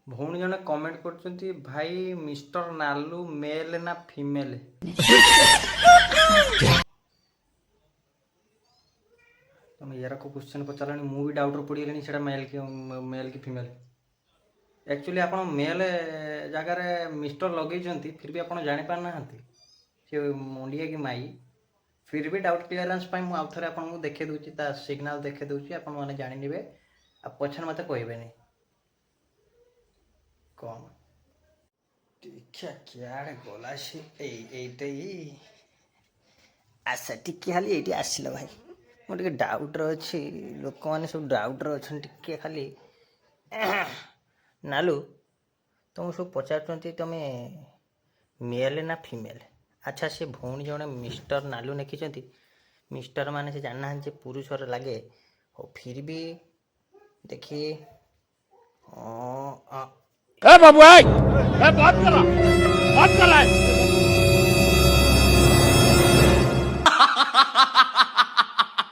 भौणी जने कमेंट करछंती भाई mister नालू mail ना फीमेल। तुम यार को क्वेश्चन पचारानी मु भी डाउट पड़ी गेली सेटा मेल की फीमेल। एक्चुअली आपण मेल जगार मिस्टर लगे फिर भी आपण जानि पार नाहंती से मुंडिया की माई। फिर भी डाउट क्लियरेंस पाई मु आउ थरे आपन देखे दूची ता सिग्नल देखे दूची आपण माने जानि निबे आ पछन मते कहबेनी कौन देखा क्या गला से एटे आशा टिके खाली ये आसिल भाई मोटे डाउट अच्छी लोक मैंने सब डाउट अच्छा टिके खाली नालू तुम सब पचार तुम मेल ना फीमेल। अच्छा से भौणी जड़े मिस्टर नालू लिखिं मिस्टर माने से जानना पुरुषर लगे और फिर भी देखिए ए बाबू ए बात कर रहा है